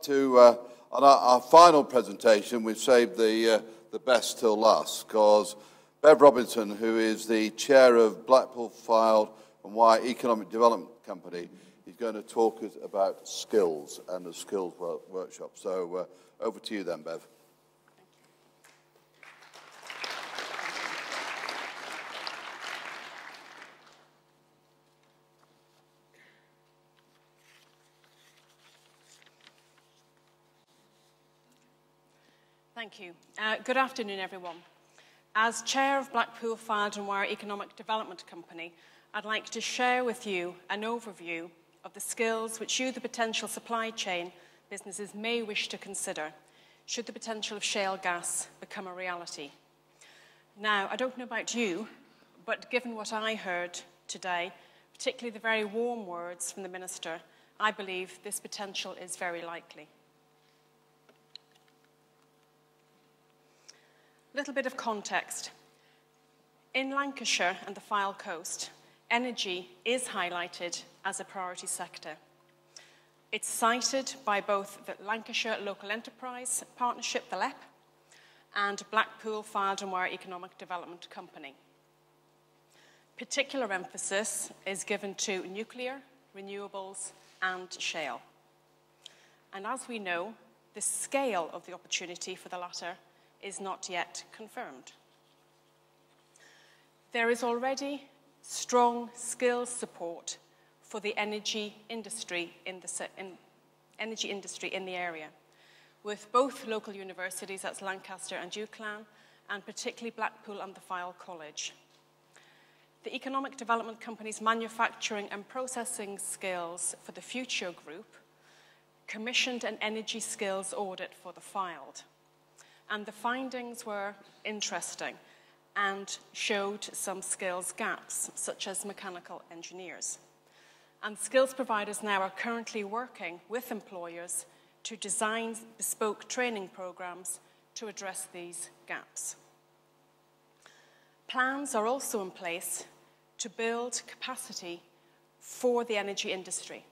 to, on our final presentation, we've saved the best till last, because Bev Robinson, who is the chair of Blackpool Fylde and Wire Economic Development Company, is going to talk us about skills and the skills workshop. So over to you then, Bev. Thank you. Good afternoon, everyone. As Chair of Blackpool Fylde and Wire Economic Development Company, I'd like to share with you an overview of the skills which you, the potential supply chain businesses, may wish to consider should the potential of shale gas become a reality. Now, I don't know about you, but given what I heard today, particularly the very warm words from the Minister, I believe this potential is very likely. A little bit of context. In Lancashire and the Fylde Coast, energy is highlighted as a priority sector. It's cited by both the Lancashire Local Enterprise Partnership, the LEP, and Blackpool Fylde and Wire Economic Development Company. Particular emphasis is given to nuclear, renewables, and shale. And as we know, the scale of the opportunity for the latter is not yet confirmed. There is already strong skills support for the energy industry in the area, with both local universities, that's Lancaster and UCLan, and particularly Blackpool and the Fylde College. The Economic Development Company's manufacturing and processing skills for the Future Group commissioned an energy skills audit for the Fylde. And the findings were interesting and showed some skills gaps, such as mechanical engineers. And skills providers now are currently working with employers to design bespoke training programs to address these gaps. Plans are also in place to build capacity for the energy industry.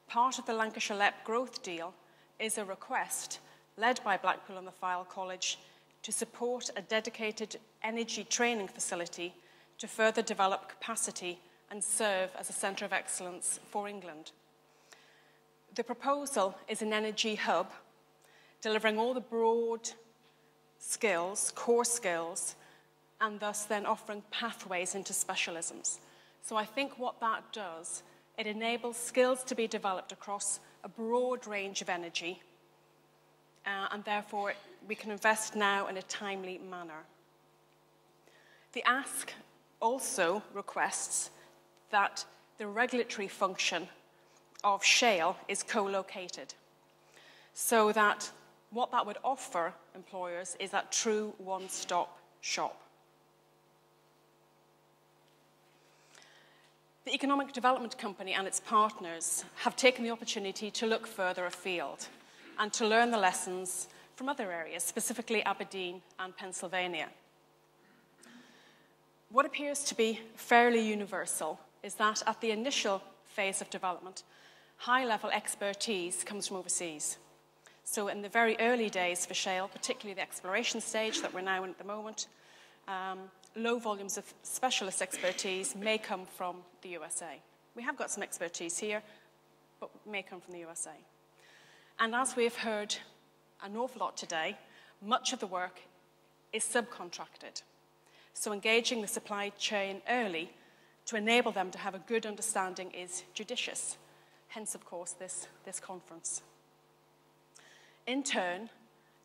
Part of the Lancashire LEP growth deal is a request led by Blackpool and the Fylde College to support a dedicated energy training facility to further develop capacity and serve as a centre of excellence for England. The proposal is an energy hub, delivering all the broad skills, core skills, and thus then offering pathways into specialisms. So I think what that does, it enables skills to be developed across a broad range of energy, and therefore we can invest now in a timely manner. The ask also requests that the regulatory function of shale is co-located, so that what that would offer employers is that true one-stop shop. The Economic Development Company and its partners have taken the opportunity to look further afield and to learn the lessons from other areas, specifically Aberdeen and Pennsylvania. What appears to be fairly universal is that at the initial phase of development, high-level expertise comes from overseas. So in the very early days for shale, particularly the exploration stage that we're now in at the moment, low volumes of specialist expertise may come from the USA. We have got some expertise here, but may come from the USA. And as we've heard an awful lot today, much of the work is subcontracted. So engaging the supply chain early to enable them to have a good understanding is judicious. Hence, of course, this conference. In turn,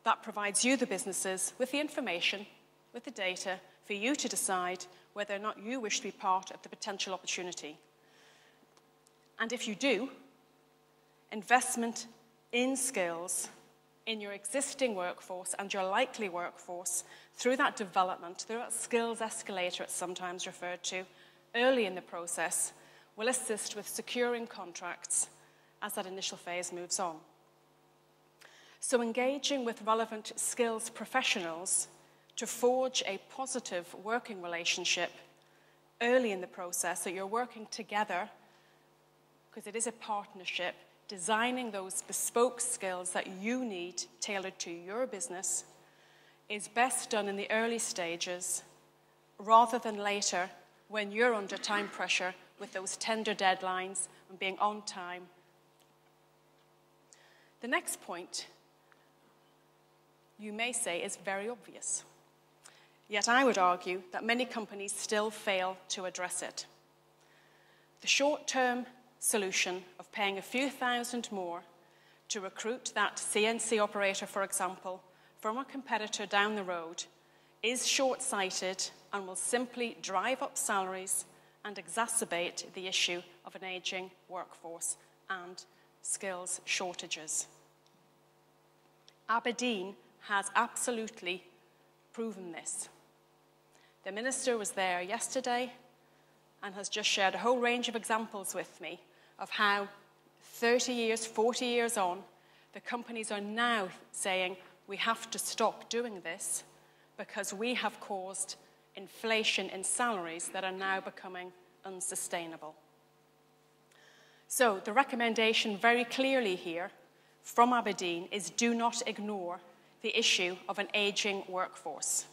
that provides you, the businesses, with the information, with the data, for you to decide whether or not you wish to be part of the potential opportunity. And if you do, investment in skills in your existing workforce and your likely workforce through that development, through that skills escalator it's sometimes referred to, early in the process, will assist with securing contracts as that initial phase moves on. So engaging with relevant skills professionals to forge a positive working relationship early in the process, so you're working together, because it is a partnership, designing those bespoke skills that you need tailored to your business is best done in the early stages rather than later when you're under time pressure with those tender deadlines and being on time. The next point, you may say, is very obvious. Yet I would argue that many companies still fail to address it. The short-term solution of paying a few thousand more to recruit that CNC operator, for example, from a competitor down the road is short-sighted and will simply drive up salaries and exacerbate the issue of an aging workforce and skills shortages. Aberdeen has absolutely proven this. The minister was there yesterday and has just shared a whole range of examples with me of how 30 years, 40 years on, the companies are now saying we have to stop doing this because we have caused inflation in salaries that are now becoming unsustainable. So the recommendation very clearly here from Aberdeen is do not ignore the issue of an aging workforce.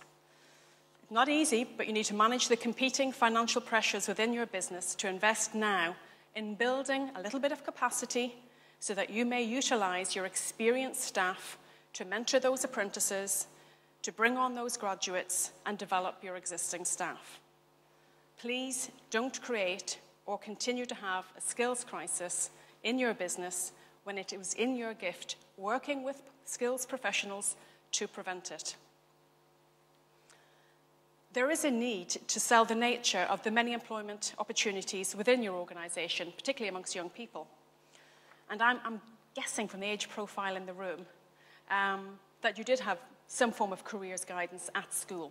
Not easy, but you need to manage the competing financial pressures within your business to invest now in building a little bit of capacity so that you may utilize your experienced staff to mentor those apprentices, to bring on those graduates, and develop your existing staff. Please don't create or continue to have a skills crisis in your business when it was in your gift working with skills professionals to prevent it. There is a need to sell the nature of the many employment opportunities within your organisation, particularly amongst young people. And I'm guessing from the age profile in the room that you did have some form of careers guidance at school.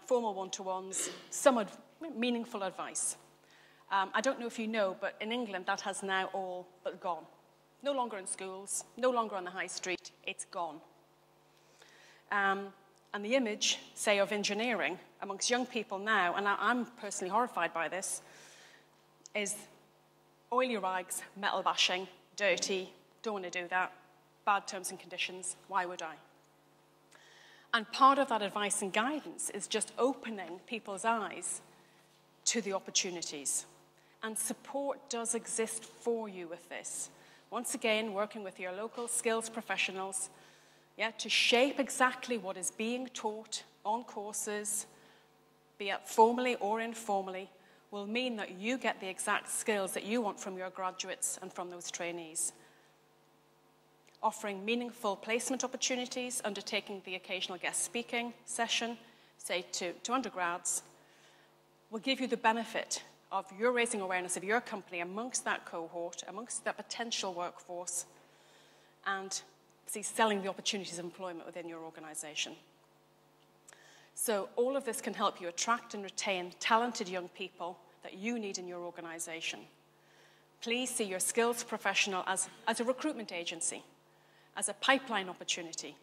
Formal one-to-ones, some meaningful advice. I don't know if you know, but in England that has now all but gone. No longer in schools, no longer on the high street, it's gone. And the image, say, of engineering amongst young people now, and I'm personally horrified by this, is oily rags, metal bashing, dirty, don't want to do that, bad terms and conditions, why would I? And part of that advice and guidance is just opening people's eyes to the opportunities. And support does exist for you with this. Once again, working with your local skills professionals, to shape exactly what is being taught on courses, be it formally or informally, will mean that you get the exact skills that you want from your graduates and from those trainees. Offering meaningful placement opportunities, undertaking the occasional guest speaking session, say to undergrads, will give you the benefit of your raising awareness of your company amongst that cohort, amongst that potential workforce, and selling the opportunities of employment within your organisation. So all of this can help you attract and retain talented young people that you need in your organisation. Please see your skills professional as a recruitment agency, as a pipeline opportunity,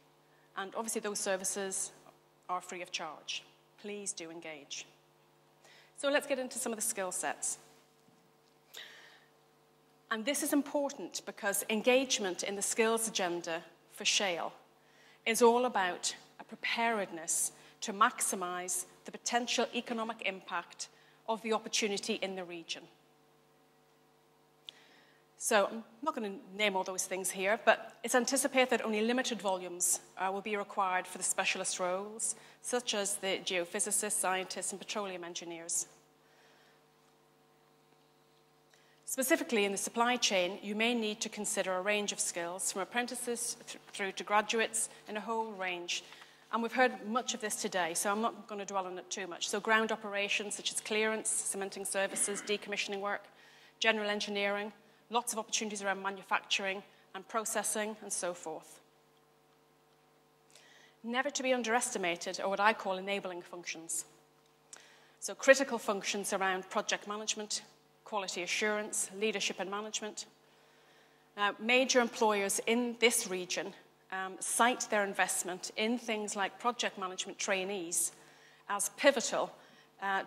and obviously those services are free of charge. Please do engage. So let's get into some of the skill sets. And this is important because engagement in the skills agenda for Shale is all about a preparedness to maximise the potential economic impact of the opportunity in the region. So I'm not going to name all those things here, but it's anticipated that only limited volumes will be required for the specialist roles, such as the geophysicists, scientists, and petroleum engineers. Specifically in the supply chain, you may need to consider a range of skills, from apprentices through to graduates, in a whole range. And we've heard much of this today, so I'm not going to dwell on it too much. So ground operations, such as clearance, cementing services, decommissioning work, general engineering, lots of opportunities around manufacturing and processing, and so forth. Never to be underestimated are what I call enabling functions. So critical functions around project management, quality assurance, leadership and management. Now, major employers in this region cite their investment in things like project management trainees as pivotal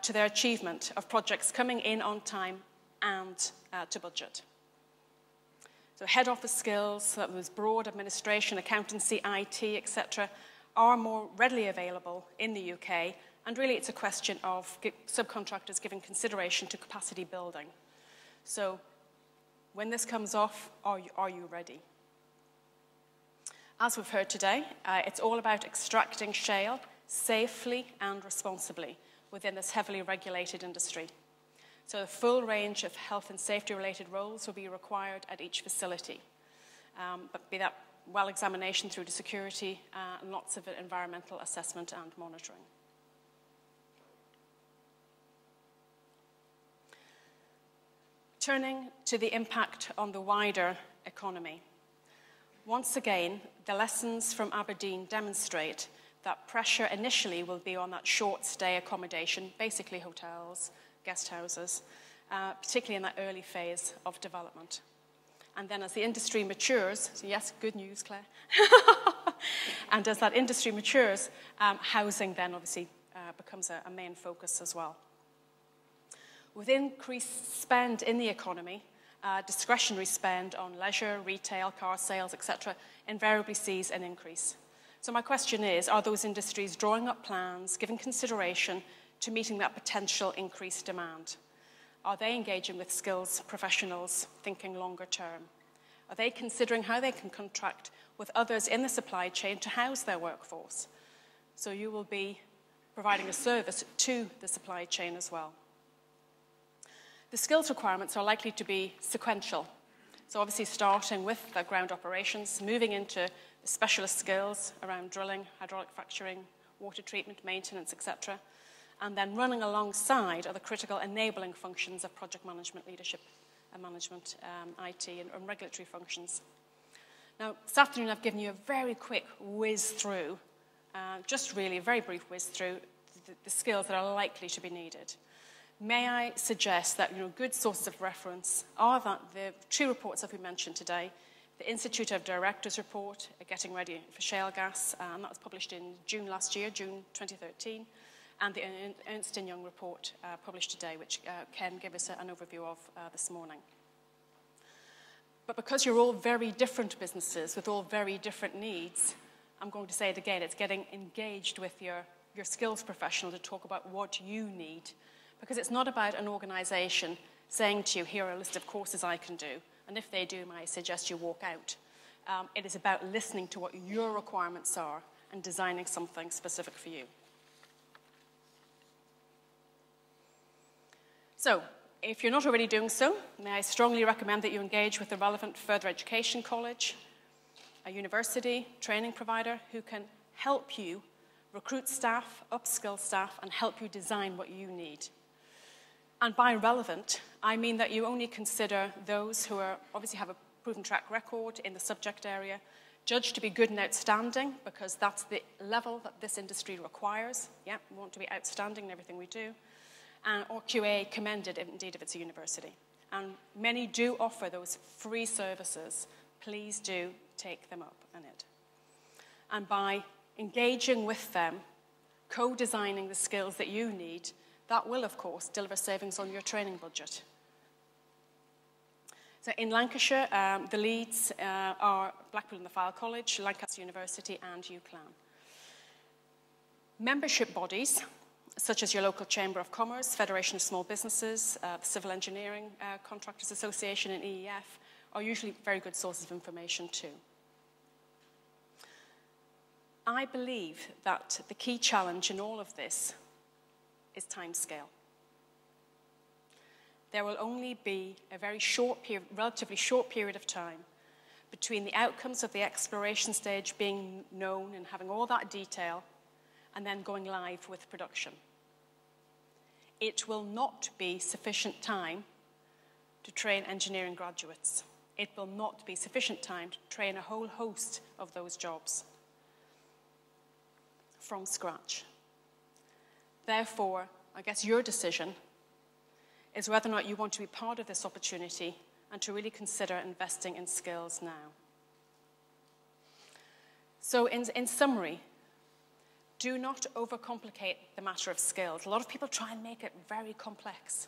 to their achievement of projects coming in on time and to budget. So head office skills, so that was broad administration, accountancy, IT, etc., are more readily available in the UK, and really it's a question of subcontractors giving consideration to capacity building. So when this comes off, are you ready? As we've heard today, it's all about extracting shale safely and responsibly within this heavily regulated industry. So a full range of health and safety related roles will be required at each facility, but be that well examination through to security and lots of environmental assessment and monitoring. Turning to the impact on the wider economy. Once again, the lessons from Aberdeen demonstrate that pressure initially will be on that short stay accommodation, basically hotels, guest houses, particularly in that early phase of development. And then as the industry matures, so yes, good news, Claire, and as that industry matures, housing then obviously becomes a main focus as well. With increased spend in the economy, discretionary spend on leisure, retail, car sales, etc., invariably sees an increase. So my question is, are those industries drawing up plans, giving consideration to meeting that potential increased demand? Are they engaging with skills professionals thinking longer term? Are they considering how they can contract with others in the supply chain to house their workforce? So you will be providing a service to the supply chain as well. The skills requirements are likely to be sequential. So obviously starting with the ground operations, moving into the specialist skills around drilling, hydraulic fracturing, water treatment, maintenance, etc., and then running alongside are the critical enabling functions of project management, leadership and management, IT and regulatory functions. Now, this afternoon I've given you a very quick whiz through, just really a very brief whiz through the skills that are likely to be needed. May I suggest that good sources of reference are the two reports that we mentioned today, the Institute of Directors report, Getting Ready for Shale Gas, and that was published in June last year, June 2013, and the Ernst & Young report published today, which Ken gave us an overview of this morning. But because you're all very different businesses with all very different needs, I'm going to say it again, it's getting engaged with your skills professional to talk about what you need. Because it's not about an organisation saying to you, here are a list of courses I can do, and if they do, I suggest you walk out. It is about listening to what your requirements are and designing something specific for you. So, if you're not already doing so, may I strongly recommend that you engage with the relevant further education college, a university, training provider who can help you recruit staff, upskill staff, and help you design what you need. And by relevant, I mean that you only consider those who obviously have a proven track record in the subject area, judged to be good and outstanding, because that's the level that this industry requires. Yeah, we want to be outstanding in everything we do. Or QA commended, indeed, if it's a university. And many do offer those free services. Please do take them up on it. And by engaging with them, co-designing the skills that you need, that will, of course, deliver savings on your training budget. So in Lancashire, the leads are Blackpool and the Fylde College, Lancaster University, and UCLan. Membership bodies, such as your local Chamber of Commerce, Federation of Small Businesses, the Civil Engineering Contractors Association, and EEF, are usually very good sources of information too. I believe that the key challenge in all of this is timescale. There will only be a very short period, relatively short period of time between the outcomes of the exploration stage being known and having all that detail and then going live with production. It will not be sufficient time to train engineering graduates. It will not be sufficient time to train a whole host of those jobs from scratch. Therefore, I guess your decision is whether or not you want to be part of this opportunity and to really consider investing in skills now. So in summary, do not overcomplicate the matter of skills. A lot of people try and make it very complex.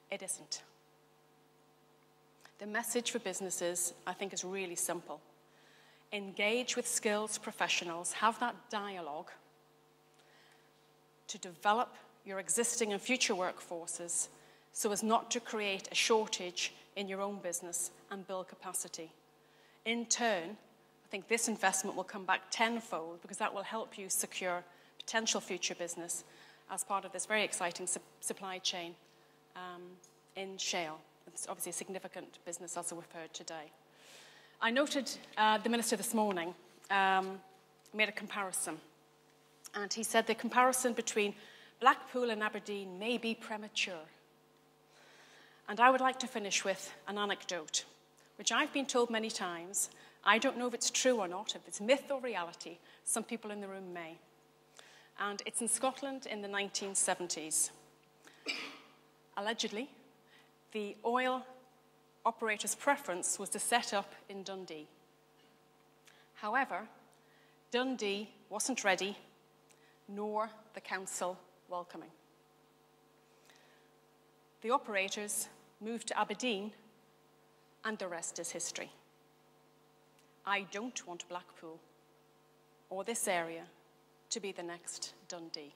It isn't. The message for businesses, I think, is really simple. Engage with skills professionals, have that dialogue to develop your existing and future workforces so as not to create a shortage in your own business and build capacity. In turn, I think this investment will come back tenfold because that will help you secure potential future business as part of this very exciting supply chain in shale. It's obviously a significant business, as we've heard today. I noted the Minister this morning made a comparison, and he said the comparison between Blackpool and Aberdeen may be premature. And I would like to finish with an anecdote, which I've been told many times. I don't know if it's true or not, if it's myth or reality. Some people in the room may. And it's in Scotland in the 1970s. Allegedly, the oil operator's preference was to set up in Dundee. However, Dundee wasn't ready, nor the council welcoming. The operators moved to Aberdeen, and the rest is history. I don't want Blackpool or this area to be the next Dundee.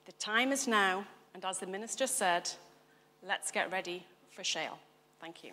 The time is now, and as the Minister said, let's get ready for shale. Thank you.